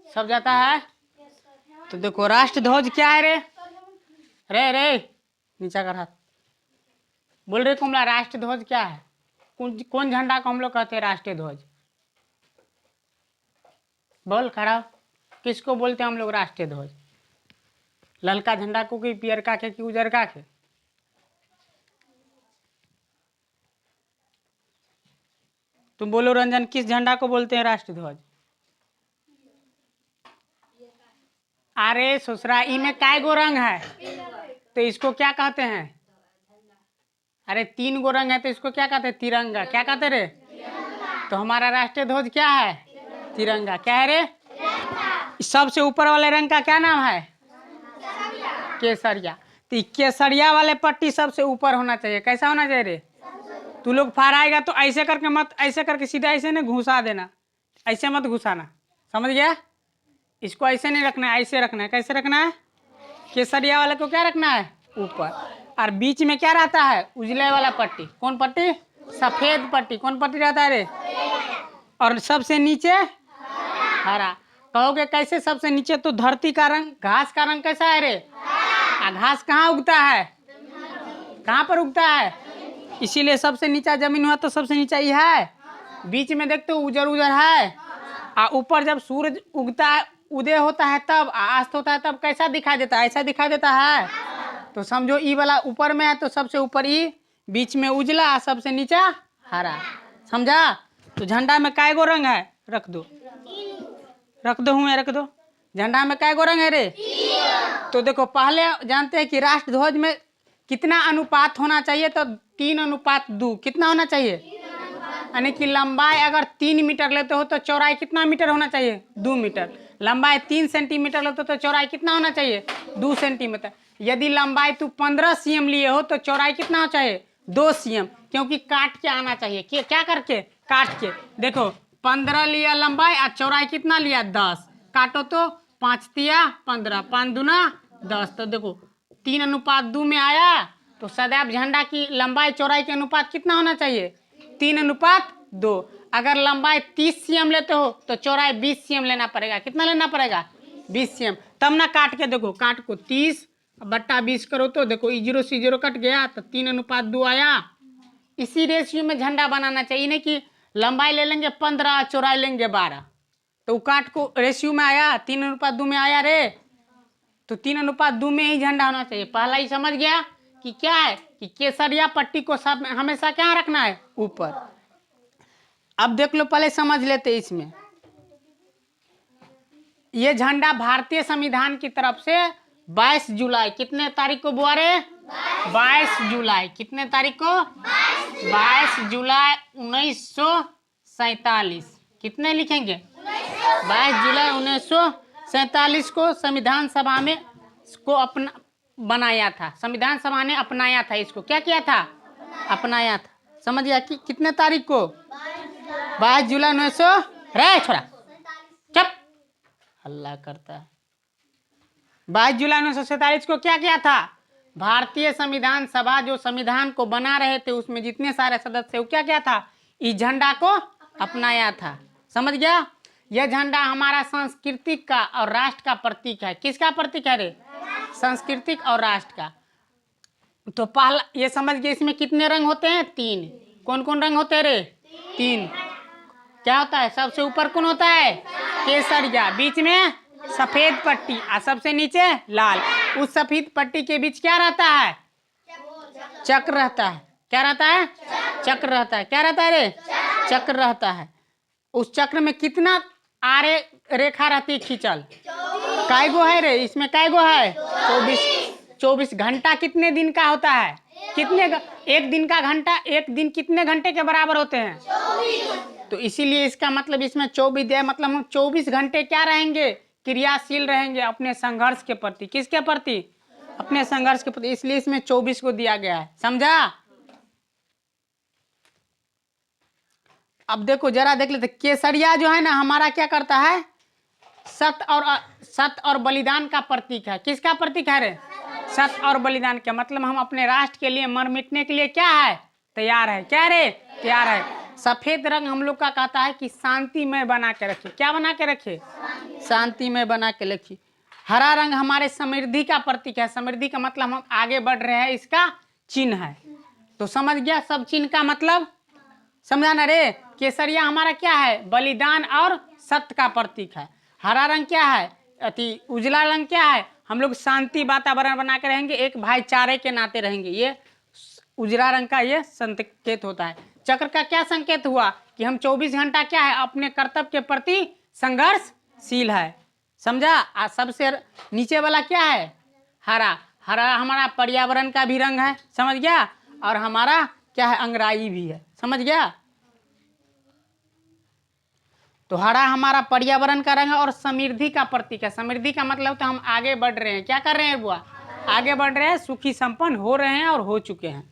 सब जाता है। तो देखो राष्ट्र ध्वज क्या है रे? रे रे नीचा कर हाथ। बोल रे कुमला, राष्ट्र ध्वज क्या है? कौन झंडा को हम लोग कहते हैं राष्ट्रीय ध्वज? बोल खड़ा। किसको बोलते हैं हम लोग राष्ट्रीय ध्वज? ललका झंडा को कि पियरका के कि उजरका के? तुम बोलो रंजन, किस झंडा को बोलते हैं राष्ट्रीय ध्वज? अरे ससुरा, इनमें काय गो रंग है? तो इसको क्या कहते हैं? अरे 3 गो रंग है तो इसको क्या कहते हैं? तिरंगा। क्या कहते रे? तो हमारा राष्ट्रीय ध्वज क्या है? तिरंगा। क्या है रे? सबसे ऊपर वाले रंग का क्या नाम है? केसरिया। तो केसरिया वाले पट्टी सबसे ऊपर होना चाहिए। कैसा होना चाहिए रे? तू लोग फहराएगा तो ऐसे करके मत, ऐसे करके सीधा ऐसे ना घुसा देना, ऐसे मत घुसाना, समझ गया? इसको ऐसे नहीं रखना है, ऐसे रखना है। कैसे रखना है? केसरिया वाले को क्या रखना है? ऊपर। और बीच में क्या रहता है? उजले वाला पट्टी। कौन पट्टी? सफेद पट्टी। कौन पट्टी रहता है रे? और सबसे नीचे हरा। कहोगे कैसे सबसे नीचे? तो धरती का रंग, घास का रंग कैसा है रे? घास कहाँ उगता है? कहाँ पर उगता है? इसीलिए सबसे नीचा जमीन हुआ तो सबसे नीचा ही है। बीच में देखते हो उजर उजर है। और ऊपर जब सूरज उगता है, उदय होता है तब, अस्त होता है तब कैसा दिखाई देता है? ऐसा दिखाई देता है। तो समझो ई वाला ऊपर में है तो सबसे ऊपर ई, बीच में उजला, सबसे नीचा हरा। समझा? तो झंडा में काय गो रंग है? रख दो, रख दो, हूँ रख दो। झंडा में काय गो रंग है रे? तो देखो पहले जानते हैं कि राष्ट्र ध्वज में कितना अनुपात होना चाहिए? तो 3:2। कितना होना चाहिए? यानी कि लंबाई अगर 3 मीटर लेते हो तो चौड़ाई कितना मीटर होना चाहिए? 2 मीटर। लंबाई 3 सेंटीमीटर लेते हो तो चौड़ाई कितना होना चाहिए? 2 सेंटीमीटर। यदि लंबाई तू 15 cm लिए हो तो चौड़ाई कितना होना चाहिए? 2 cm। क्योंकि काट के आना चाहिए। क्या करके? काट के। देखो 15 लिया लंबाई और चौड़ाई कितना लिया? 10। काटो तो 5 तिया 15, 5 दूना 10। तो देखो 3:2 में आया। तो सदैव झंडा की लंबाई चौड़ाई के अनुपात कितना होना चाहिए? 3:2। अगर लंबाई 30 cm लेते हो तो चौड़ाई 20 cm लेना पड़ेगा। कितना लेना पड़ेगा? 20 cm। तब ना काट के देखो, काट को 30 बट्टा 20 करो तो देखो 0 से 0 कट गया तो 3:2 आया। इसी रेशियो में झंडा बनाना चाहिए, नहीं कि लंबाई ले लेंगे 15 चौड़ाई लेंगे 12। तो काट को रेशियो में आया, 3:2 में आया रे। तो 3:2 में ही झंडा होना चाहिए। पहला ही समझ गया कि क्या है कि केसरिया पट्टी को सब हमेशा क्या रखना है? ऊपर। अब देख लो, पहले समझ लेते इसमें। ये झंडा भारतीय संविधान की तरफ से 22 जुलाई, कितने तारीख को बुआ रे? 22 जुलाई। कितने तारीख को? 22 जुलाई 1947। कितने लिखेंगे? 22 जुलाई 1947 को संविधान सभा में को अपना बनाया था। संविधान सभा ने अपनाया था इसको। क्या किया था? अपनाया था। समझ गया कि कितने तारीख को? 22 जुलाई 1900। रे छोरा चुप, हल्ला करता है। 22 जुलाई 1947 को क्या किया था? भारतीय संविधान सभा जो संविधान को बना रहे थे उसमें जितने सारे सदस्य वो क्या किया था? इस झंडा को अपनाया था। समझ गया? यह झंडा हमारा सांस्कृतिक का और राष्ट्र का प्रतीक है। किसका प्रतीक है रे? सांस्कृतिक और राष्ट्र का। तो पहला ये समझ गए इसमें कितने रंग होते हैं? 3। कौन कौन रंग होते हैं रे? 3। क्या होता है? सबसे ऊपर कौन होता है? केसरिया। बीच में सफेद पट्टी और सबसे नीचे लाल। उस सफेद पट्टी के बीच क्या रहता है? चक्र रहता है। क्या रहता है? चक्र रहता है। क्या रहता है रे? चक्र रहता है। उस चक्र में कितना आरे रेखा रहती है खींचल? काय गो है रे? इसमें काय गो है? 24 घंटा कितने दिन का होता है? एक दिन का घंटा, एक दिन कितने घंटे के बराबर होते हैं? तो इसीलिए इसका मतलब इसमें 24 दिया, मतलब हम 24 घंटे क्या रहेंगे? क्रियाशील रहेंगे अपने संघर्ष के प्रति। किसके प्रति? अपने संघर्ष के प्रति। इसलिए इसमें 24 को दिया गया है। समझा? अब देखो जरा देख लेते। केसरिया जो है ना हमारा क्या करता है? सत्य और बलिदान का प्रतीक है। किसका प्रतीक है रे? सत्य और बलिदान का मतलब हम अपने राष्ट्र के लिए मर मिटने के लिए क्या है? तैयार है। क्या रे? तैयार है। सफेद रंग हम लोग का कहता है कि शांतिमय बना के रखे। क्या बना के रखे? शांतिमय बना के रखिए। हरा रंग हमारे समृद्धि का प्रतीक है। समृद्धि का मतलब हम आगे बढ़ रहे हैं, इसका चिन्ह है। तो समझ गया सब चिन्ह का मतलब? समझा ना रे? केसरिया हमारा क्या है? बलिदान और सत्य का प्रतीक है। हरा रंग क्या है? अति उजला रंग क्या है? हम लोग शांति वातावरण बना के रहेंगे, एक भाईचारे के नाते रहेंगे। ये उजला रंग का ये संकेत होता है। चक्र का क्या संकेत हुआ? कि हम 24 घंटा क्या है? अपने कर्तव्य के प्रति संघर्षशील है। समझा? सबसे नीचे वाला क्या है? हरा। हरा हमारा पर्यावरण का भी रंग है। समझ गया? और हमारा क्या है? अंगराई भी है। समझ गया? तो हरा हमारा पर्यावरण का रंग है और समृद्धि का प्रतीक है। समृद्धि का मतलब तो हम आगे बढ़ रहे हैं। क्या कर रहे हैं बुआ? आगे बढ़ रहे हैं, सुखी संपन्न हो रहे हैं और हो चुके हैं।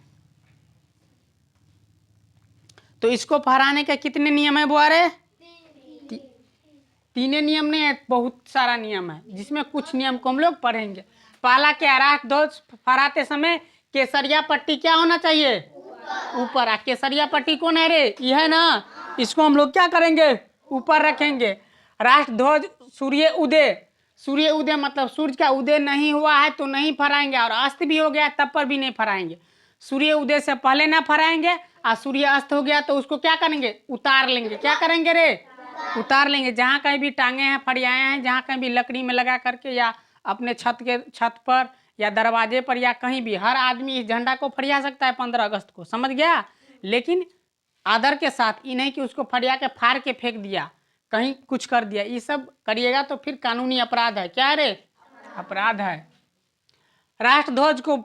तो इसको फहराने के कितने नियम है बुआ रे? तीन नियम नहीं है, बहुत सारा नियम है, जिसमें कुछ नियम को हम लोग पढ़ेंगे। पहला क्या? राष्ट्र ध्वज फहराते समय केसरिया पट्टी क्या होना चाहिए? ऊपर। केसरिया पट्टी कौन है रे? ये है ना? इसको हम लोग क्या करेंगे? ऊपर रखेंगे। राष्ट्र ध्वज सूर्य उदय। सूर्य उदय मतलब सूर्य का उदय नहीं हुआ है तो नहीं फहराएंगे, और अस्त भी हो गया तब पर भी नहीं फहराएंगे। सूर्य उदय से पहले ना फहराएंगे, और सूर्य अस्त हो गया तो उसको क्या करेंगे? उतार लेंगे। क्या करेंगे रे? उतार लेंगे। जहाँ कहीं भी टांगे हैं, फरियाए हैं, जहाँ कहीं भी लकड़ी में लगा करके, या अपने छत पर या दरवाजे पर या कहीं भी, हर आदमी इस झंडा को फरिया सकता है 15 अगस्त को। समझ गया? लेकिन आदर के साथ, ये नहीं कि उसको फरिया के फाड़ के फेंक दिया, कहीं कुछ कर दिया। ये सब करिएगा तो फिर कानूनी अपराध है। क्या रे? अपराध है। राष्ट्र ध्वज को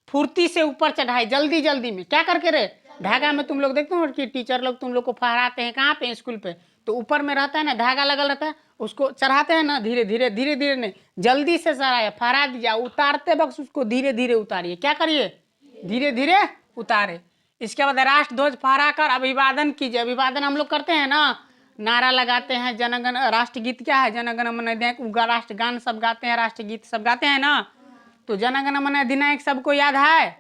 फुर्ती से ऊपर चढ़ाए, जल्दी जल्दी में। क्या करके रे? धागा में तुम लोग देखते हो कि टीचर लोग तुम लोग को फहराते हैं कहाँ पे? स्कूल पे। तो ऊपर में रहता है ना, धागा लगल रहता है, उसको चढ़ाते हैं ना, धीरे धीरे धीरे धीरे नहीं, जल्दी से चढ़ाए, फहरा दीजिए। उतारते वक्त उसको धीरे धीरे उतारिए। क्या करिए? धीरे धीरे उतारे। इसके बाद राष्ट्र ध्वज फहरा कर अभिवादन कीजिए। अभिवादन हम लोग करते हैं ना, नारा लगाते हैं, जनगण। राष्ट्रगीत क्या है? जनगण मन अधिनायक, राष्ट्रगान सब गाते हैं, राष्ट्रगीत सब गाते हैं ना। तो जनगण मन अधिनायक सबको याद है?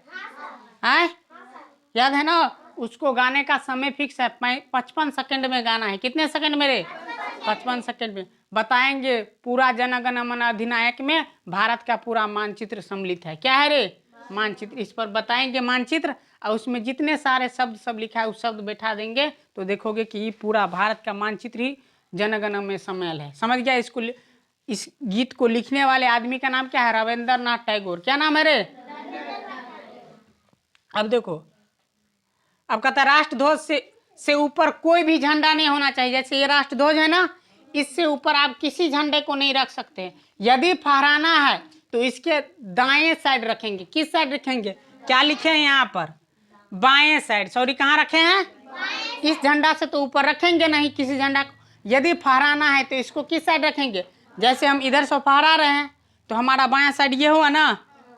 याद है ना? उसको गाने का समय फिक्स है, 55 सेकंड में गाना है। कितने सेकंड में रे? 55 सेकंड में बताएंगे। पूरा जनगण मन अधिनायक में भारत का पूरा मानचित्र सम्मिलित है। क्या है रे? मानचित्र। इस पर बताएंगे मानचित्र, और उसमें जितने सारे शब्द सब लिखा है उस शब्द बैठा देंगे, तो देखोगे कि पूरा भारत का मानचित्र ही जनगण में सम्मिलित है। समझ गया? इस गीत को लिखने वाले आदमी का नाम क्या है? रविंद्रनाथ टैगोर। क्या नाम है रे? अब देखो, अब कहता है राष्ट्र ध्वज से ऊपर कोई भी झंडा नहीं होना चाहिए। जैसे ये राष्ट्र ध्वज है ना, इससे ऊपर आप किसी झंडे को नहीं रख सकते। यदि फहराना है तो इसके दाएं साइड रखेंगे। किस साइड रखेंगे? क्या लिखे हैं यहाँ पर? बाएं साइड। सॉरी, कहाँ रखे हैं? इस झंडा से तो ऊपर रखेंगे नहीं किसी झंडा को। यदि फहराना है तो इसको किस साइड रखेंगे? जैसे हम इधर से फहरा रहे हैं तो हमारा बायां साइड ये हुआ ना,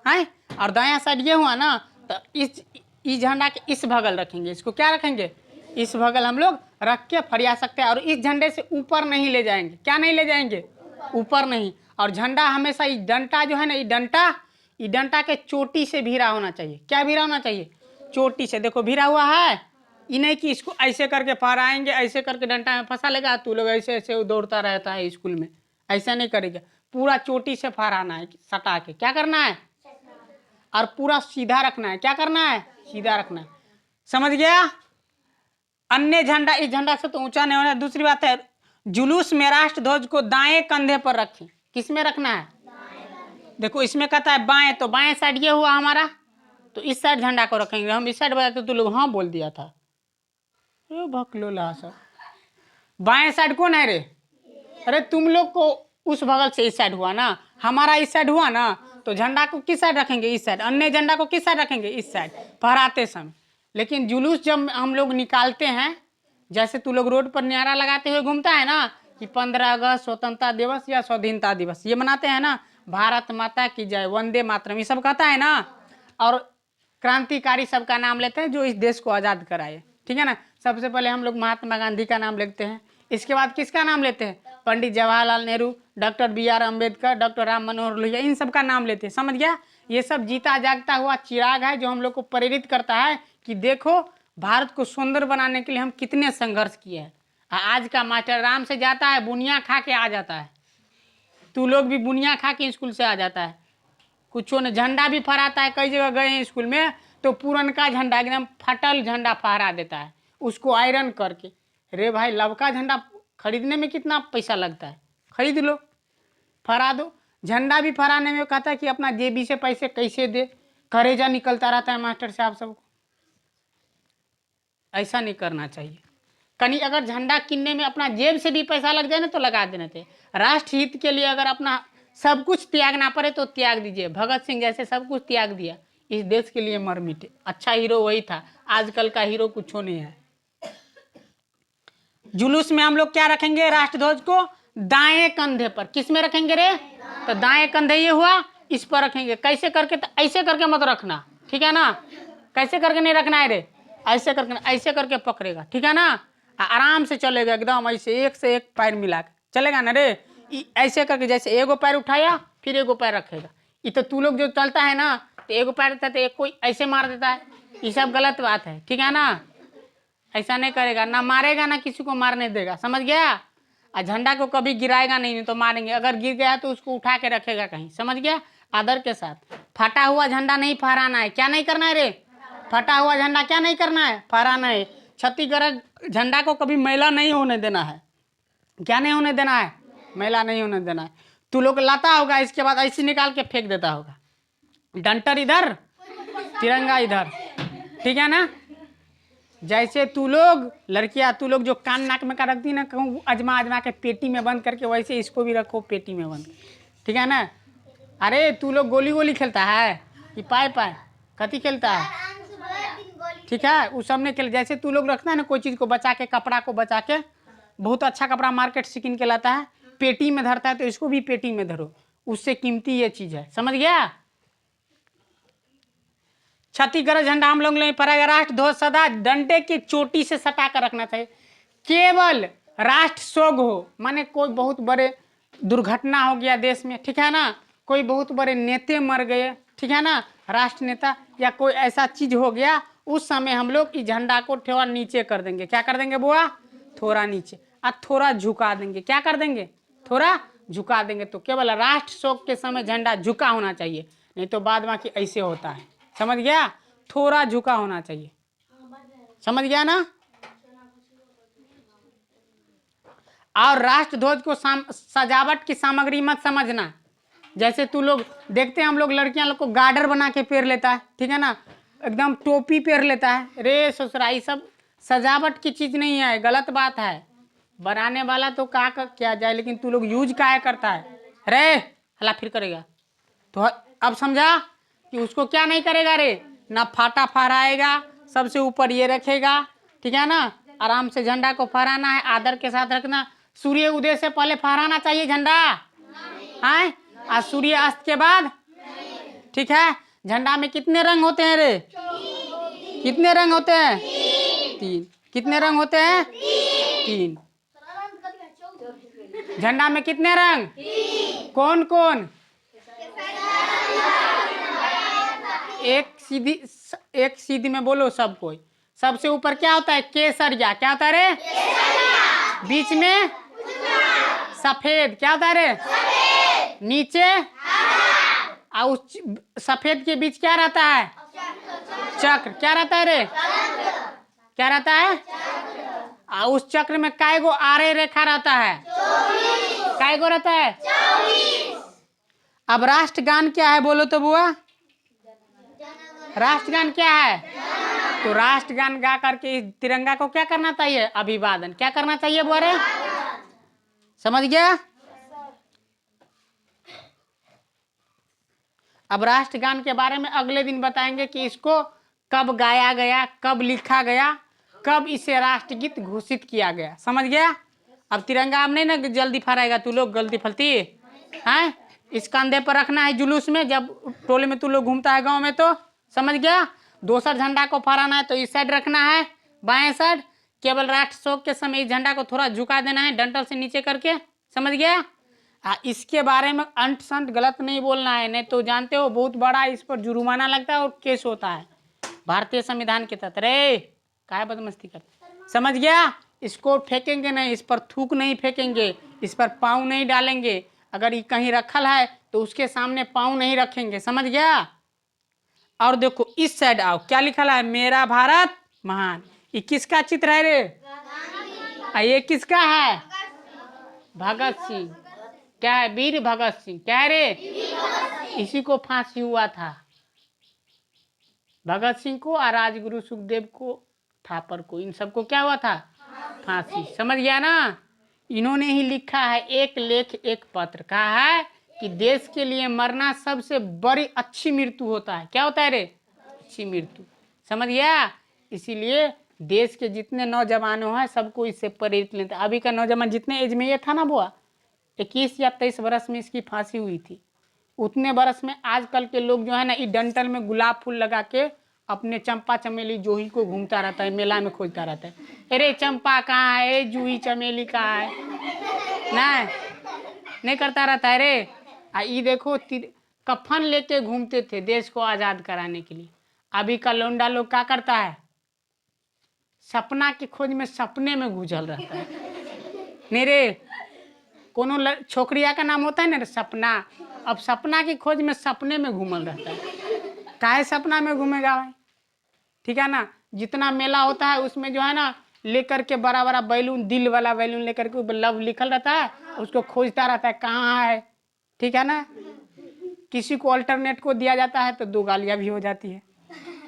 है, और दायां साइड ये हुआ ना, तो इस झंडा के इस बगल रखेंगे। इसको क्या रखेंगे? इस बगल हम लोग रख के फरिया सकते हैं, और इस झंडे से ऊपर नहीं ले जाएंगे। क्या नहीं ले जाएंगे? ऊपर नहीं। और झंडा हमेशा ये डंटा जो है ना, ये डंटा के चोटी से भिरा होना चाहिए। क्या भिरा होना चाहिए? चोटी से। देखो भिरा हुआ है। ये नहीं कि इसको ऐसे करके फहराएंगे, ऐसे करके डंटा में फंसा लेगा, तू लोग ऐसे ऐसे दौड़ता रहता है स्कूल में, ऐसा नहीं करेगा। पूरा चोटी से फहराना है, सटा के। क्या करना है? और पूरा सीधा रखना है। क्या करना है? सीधा रखना है। समझ गया? अन्य झंडा, इस झंडा से तो ऊंचा नहीं होना। दूसरी बात है, जुलूस में राष्ट्र ध्वज को दाएं कंधे पर रखें। किस में रखना है? देखो इसमें कहता है बाएं, तो बाएं साइड ये हुआ हमारा, तो इस साइड झंडा को रखेंगे। हम इस साइड बताते तो लोग हाँ बोल दिया था। भकलोला सब। बाएं साइड कौन है रे? अरे तुम लोग को उस बगल से इस साइड हुआ ना, हमारा इस साइड हुआ ना, तो झंडा को किस साइड रखेंगे? इस साइड। अन्य झंडा को किस साइड रखेंगे? इस साइड, फहराते समय। लेकिन जुलूस जब हम लोग निकालते हैं, जैसे तू लोग रोड पर नारा लगाते हुए घूमता है ना, कि 15 अगस्त स्वतंत्रता दिवस या स्वाधीनता दिवस ये मनाते हैं ना, भारत माता की जय, वंदे मातरम, ये सब कहता है ना, और क्रांतिकारी सबका नाम लेते हैं जो इस देश को आज़ाद कराए। ठीक है ना? सबसे पहले हम लोग महात्मा गांधी का नाम लेते हैं, इसके बाद किसका नाम लेते हैं? Pandit Jawaharlal Nehru, doctor BR Ambedkar, doctor Ram Manohar Lohia, इन सब का नाम लेते हैं। समझ गया? ये सब जीता जागता हुआ चिराग है जो हम लोग को प्रेरित करता है कि देखो भारत को सुंदर बनाने के लिए हम कितने संघर्ष किए हैं। आज का मास्टर आराम से जाता है, बुनिया खा के आ जाता है। तू लोग भी बुनिया खा के स्कूल से आ जाता है। कुछों ने झंडा भी फहराता है, कई जगह गए हैं स्कूल में तो पुरनका झंडा एकदम फटल झंडा फहरा देता है, उसको आयरन करके। रे भाई, लवका झंडा खरीदने में कितना पैसा लगता है, खरीद लो, फहरा दो। झंडा भी फहराने में कहता है कि अपना जेबी से पैसे कैसे दे, करेजा निकलता रहता है मास्टर साहब सबको। ऐसा नहीं करना चाहिए। कहीं अगर झंडा किनने में अपना जेब से भी पैसा लग जाए ना तो लगा देना चाहिए। राष्ट्र हित के लिए अगर अपना सब कुछ त्यागना पड़े तो त्याग दीजिए। भगत सिंह जैसे सब कुछ त्याग दिया, इस देश के लिए मर मिटे। अच्छा हीरो वही था, आजकल का हीरो कुछ नहीं है। जुलूस में हम लोग क्या रखेंगे, राष्ट्र ध्वज को दाएं कंधे पर। किस में रखेंगे रे, तो दाएं कंधे ये हुआ, इस पर रखेंगे। कैसे करके, तो ऐसे करके मत रखना, ठीक है ना। कैसे करके नहीं रखना है रे, ऐसे करके, ऐसे करके पकड़ेगा, ठीक है ना। आराम से चलेगा एकदम ऐसे, एक से एक पैर मिला के चलेगा ना रे। ऐसे करके जैसे एगो पैर उठाया फिर एगो पैर रखेगा। ये तो तू लोग जो चलता है ना तो एगो पैर देता है तो एक कोई ऐसे मार देता है, ये सब गलत बात है, ठीक है ना। ऐसा नहीं करेगा, ना मारेगा ना किसी को मारने देगा, समझ गया। और झंडा को कभी गिराएगा नहीं तो मारेंगे, अगर गिर गया तो उसको उठा के रखेगा कहीं, समझ गया, आदर के साथ। फटा हुआ झंडा नहीं फहराना है। क्या नहीं करना है रे, फटा हुआ झंडा क्या नहीं करना है, फहराना है। छत्तीसगढ़ झंडा को कभी मैला नहीं होने देना है। क्या नहीं होने देना है, मैला नहीं होने देना है। तू लोग लाता होगा, इसके बाद ऐसे निकाल के फेंक देता होगा, डंटर इधर तिरंगा इधर, ठीक है ना। जैसे तू लोग लड़कियां, तू लोग जो कान नाक में का रखती ना, कहूँ अजमा अजमा के पेटी में बंद करके, वैसे इसको भी रखो पेटी में बंद, ठीक है ना। अरे तू लोग गोली गोली खेलता है कि पाए पाए कथी खेलता है, ठीक है, उस सब नहीं खेल। जैसे तू लोग रखता है ना कोई चीज़ को बचा के, कपड़ा को बचा के, बहुत अच्छा कपड़ा मार्केट से किन के लाता है, पेटी में धरता है, तो इसको भी पेटी में धरो, उससे कीमती ये चीज़ है, समझ गया। छत्तीसगढ़ झंडा हम लोग नहीं पड़ेगा। राष्ट्र ध्वज सदा डंडे की चोटी से सटा कर रखना चाहिए। केवल राष्ट्र शोक हो, माने कोई बहुत बड़े दुर्घटना हो गया देश में, ठीक है ना, कोई बहुत बड़े नेता मर गए, ठीक है ना, राष्ट्र नेता, या कोई ऐसा चीज हो गया, उस समय हम लोग इस झंडा को थोड़ा नीचे कर देंगे। क्या कर देंगे बुआ, थोड़ा नीचे, और थोड़ा झुका देंगे। क्या कर देंगे, थोड़ा झुका देंगे। तो केवल राष्ट्र शोक के समय झंडा झुका होना चाहिए, नहीं तो बाद बाकी ऐसे होता है, समझ गया। थोड़ा झुका होना चाहिए, समझ गया ना। और राष्ट्र ध्वज को सजावट की सामग्री मत समझना। जैसे तू लोग देखते हैं, हम लोग लड़कियां लोग को गार्डर बना के पेर लेता है, ठीक है ना, एकदम टोपी पेर लेता है। रे ससुरा, ये सब सजावट की चीज नहीं है, गलत बात है। बनाने वाला तो का क्या जाए, लेकिन तू लोग यूज काहे करता है रे, हला फिर करेगा तो अब समझा कि उसको क्या नहीं करेगा रे, ना फाटा फहराएगा, सबसे ऊपर ये रखेगा, ठीक है ना। आराम से झंडा को फहराना है, आदर के साथ रखना। सूर्य उदय से पहले फहराना चाहिए झंडा, है, और सूर्य अस्त के बाद, ठीक है। झंडा में कितने रंग होते हैं रे, कितने रंग होते हैं, 3। कितने रंग होते हैं, 3। झंडा में कितने रंग, कौन कौन, एक सीधी में बोलो सब कोई। सबसे ऊपर क्या होता है, केसरिया। क्या होता है रे, बीच में सफेद। क्या होता है रे, नीचे, और उस सफेद के बीच क्या रहता है, चक्र। क्या रहता है रे, क्या रहता है, और उस चक्र में काय गो आरे रेखा रहता है, काय गो रहता है। अब राष्ट्रगान क्या है बोलो तो बुआ, राष्ट्रगान क्या है, तो राष्ट्रगान गा करके तिरंगा को क्या करना चाहिए, अभिवादन। क्या करना चाहिए बुआ रे, समझ गया। अब राष्ट्रगान के बारे में अगले दिन बताएंगे कि इसको कब गाया गया, कब लिखा गया, कब इसे राष्ट्रगीत घोषित किया गया, समझ गया। अब तिरंगा अब नहीं ना जल्दी फहराएगा, तू लोग गलती फलती है, इस कंधे पर रखना है जुलूस में, जब टोले में तू लोग घूमता है गांव में, तो समझ गया। दूसर झंडा को फहराना है तो इस साइड रखना है, बाएं साइड। केवल राष्ट्र शोक के समय इस झंडा को थोड़ा झुका देना है, डंटल से नीचे करके, समझ गया। इसके बारे में अंट संट गलत नहीं बोलना है, नहीं तो जानते हो बहुत बड़ा इस पर जुर्माना लगता है और केस होता है भारतीय संविधान के तहत रे। काय बदमस्ती करते, समझ गया। इसको फेंकेंगे नहीं, इस पर थूक नहीं फेंकेंगे, इस पर पाँव नहीं डालेंगे, अगर ये कहीं रखल है तो उसके सामने पाँव नहीं रखेंगे, समझ गया। और देखो इस साइड आओ, क्या लिखा है, मेरा भारत महान। ये किसका चित्र है रे, ये किसका है, भगत सिंह। क्या है, वीर भगत सिंह, क्या है रे, इसी को फांसी हुआ था, भगत सिंह को और राजगुरु सुखदेव को, थापर को, इन सबको क्या हुआ था, फांसी, समझ गया ना। इन्होंने ही लिखा है, एक लेख एक पत्र, कहा है कि देश के लिए मरना सबसे बड़ी अच्छी मृत्यु होता है। क्या होता है रे, अच्छी मृत्यु, समझ गया। इसीलिए देश के जितने नौजवानों हैं सबको इससे प्रेरित लेते। अभी का नौजवान जितने एज में ये था ना बुआ, 21 या 23 वर्ष में इसकी फांसी हुई थी, उतने बरस में आजकल के लोग जो है ना, इस डंटल में गुलाब फूल लगा के अपने चंपा चमेली जूही को घूमता रहता है, मेला में खोजता रहता है, अरे चंपा कहाँ है, जूही चमेली कहाँ है, नहीं करता रहता है रे। ये देखो कफन लेके घूमते थे देश को आजाद कराने के लिए। अभी का लौंडा लोग क्या करता है, सपना की खोज में सपने में गुजल रहता है, नहीं रे। कोनो छोकरिया का नाम होता है ना सपना, अब सपना की खोज में सपने में घूमल रहता है। काहे सपना में घूमेगा भाई, ठीक है ना। जितना मेला होता है उसमें जो है ना, लेकर के बड़ा बड़ा बैलून, दिल वाला बैलून लेकर के लव लिखल रहता है, उसको खोजता रहता है कहाँ है, ठीक है ना। किसी को अल्टरनेट को दिया जाता है तो 2 गालियाँ भी हो जाती है,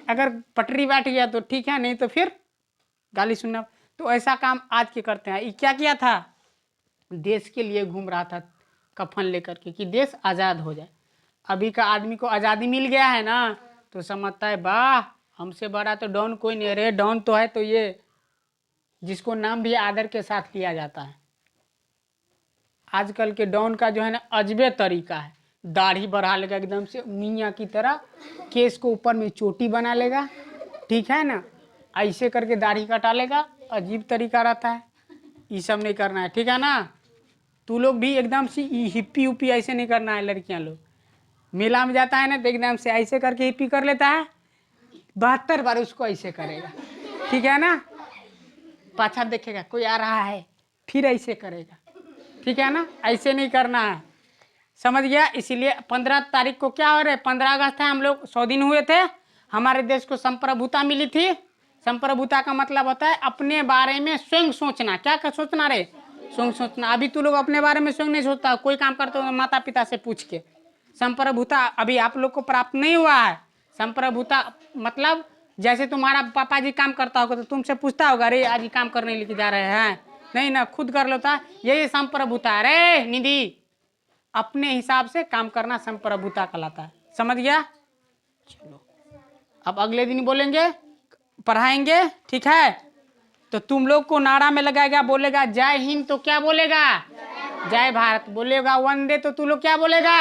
अगर पटरी बैठ गया तो ठीक है, नहीं तो फिर गाली सुनना। तो ऐसा काम आज के करते हैं। ये क्या किया था, देश के लिए घूम रहा था कफन लेकर के कि देश आज़ाद हो जाए। अभी का आदमी को आज़ादी मिल गया है ना, तो समझता है वाह हमसे बड़ा तो डॉन कोई नहीं, अरे डॉन तो है तो ये जिसको नाम भी आदर के साथ लिया जाता है। आजकल के डॉन का जो है ना अजबे तरीका है, दाढ़ी बढ़ा लेगा एकदम से मियाँ की तरह, केस को ऊपर में चोटी बना लेगा, ठीक है ना, ऐसे करके दाढ़ी कटा लेगा, अजीब तरीका रहता है। ये सब नहीं करना है, ठीक है ना। तू लोग भी एकदम से हिप्पी उप्पी ऐसे नहीं करना है। लड़कियां लोग मेला में जाता है ना तो एकदम से ऐसे करके हिप्पी कर लेता है, 72 बार उसको ऐसे करेगा, ठीक है ना। पाछा देखेगा कोई आ रहा है फिर ऐसे करेगा, ठीक है ना, ऐसे नहीं करना है, समझ गया। इसीलिए 15 तारीख को क्या हो रहा है, 15 अगस्त है, हम लोग 100 दिन हुए थे, हमारे देश को संप्रभुता मिली थी। संप्रभुता का मतलब होता है अपने बारे में स्वयं सोचना। क्या कर सोचना रे, स्वयं सोचना। अभी तू लोग अपने बारे में स्वयं नहीं सोचता, कोई काम करते हो माता पिता से पूछ के। संप्रभुता अभी आप लोग को प्राप्त नहीं हुआ है। संप्रभुता मतलब जैसे तुम्हारा पापा जी काम करता होगा तो तुमसे पूछता होगा अरे आज ही काम करने लेके जा रहे हैं, नहीं ना, खुद कर लेता। यही संप्रभुता है रे निधि, अपने हिसाब से काम करना संप्रभुता कहलाता है, समझ गया। चलो अब अगले दिन बोलेंगे, पढ़ाएंगे, ठीक है। तो तुम लोग को नारा में लगाएगा, बोलेगा जय हिंद तो क्या बोलेगा, जय भारत बोलेगा, वंदे तो तू लोग क्या बोलेगा,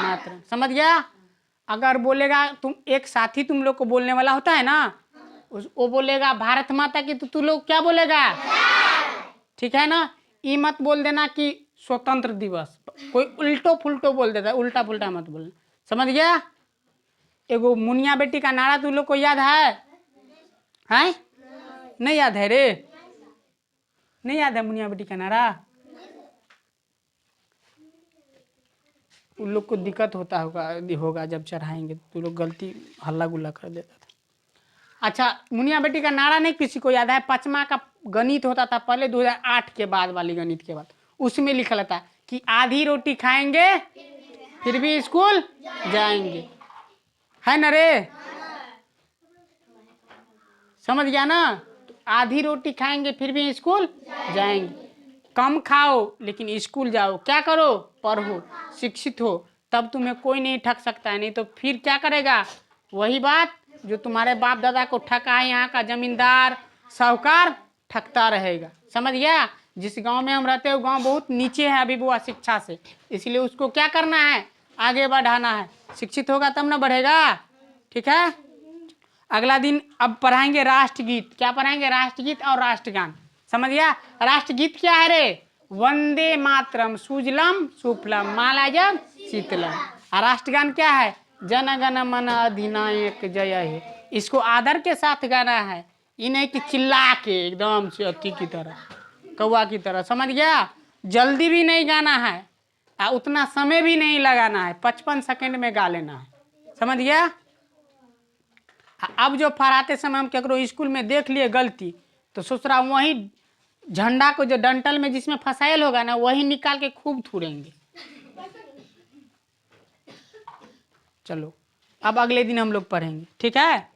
मातरम, समझ गया। अगर बोलेगा तुम एक साथी तुम लोग को बोलने वाला होता है ना, वो बोलेगा भारत माता की तो तू लोग क्या बोलेगा, ठीक है ना। ये मत बोल देना कि स्वतंत्र दिवस, कोई उल्टो फुल्टो बोल देता है, उल्टा पुल्टा मत बोलना, समझ गया। एगो मुनिया बेटी का नारा तू लोग को याद है नहीं याद है रे, नहीं याद है मुनिया बेटी का नारा। उन लोग को दिक्कत होता होगा जब चढ़ाएंगे, तो लोग गलती हल्ला गुल्ला कर देता था। अच्छा मुनिया बेटी का नारा नहीं किसी को याद है, 5वां का गणित होता था पहले 2008 के बाद वाली गणित के बाद, उसमें लिखा था कि आधी रोटी खाएंगे फिर भी स्कूल जाएंगे, है ना रे, समझ गया ना। तो आधी रोटी खाएंगे फिर भी स्कूल जाएंगे, कम खाओ लेकिन स्कूल जाओ, क्या करो, पढ़ो, शिक्षित हो, तब तुम्हें कोई नहीं ठग सकता है। नहीं तो फिर क्या करेगा, वही बात जो तुम्हारे बाप दादा को ठगा है, यहाँ का जमींदार साहूकार ठगता रहेगा, समझ गया। जिस गांव में हम रहते हैं वो गांव बहुत नीचे है अभी बुआ शिक्षा से, इसलिए उसको क्या करना है, आगे बढ़ाना है। शिक्षित होगा तब ना बढ़ेगा, ठीक है। अगला दिन अब पढ़ाएंगे राष्ट्रगीत। क्या पढ़ाएंगे, राष्ट्रगीत और राष्ट्रगान, समझ गया। राष्ट्रगीत क्या है रे, वंदे मातरम सुजलम सुफलम मालाजम शीतलम। और राष्ट्रगान क्या है, जन गण मन अधिनायक जय हे। इसको आदर के साथ गाना है, ये नहीं कि चिल्ला के एकदम से अति की तरह, कौवा की तरह, समझ गया। जल्दी भी नहीं गाना है और उतना समय भी नहीं लगाना है, 55 सेकंड में गा लेना है, समझ गया। अब जो फहराते समय हम केकरो स्कूल में देख लिए गलती, तो सोच रहा वही झंडा को जो डंटल में जिसमें फंसायल होगा ना, वही निकाल के खूब थूरेंगे। चलो अब अगले दिन हम लोग पढ़ेंगे, ठीक है।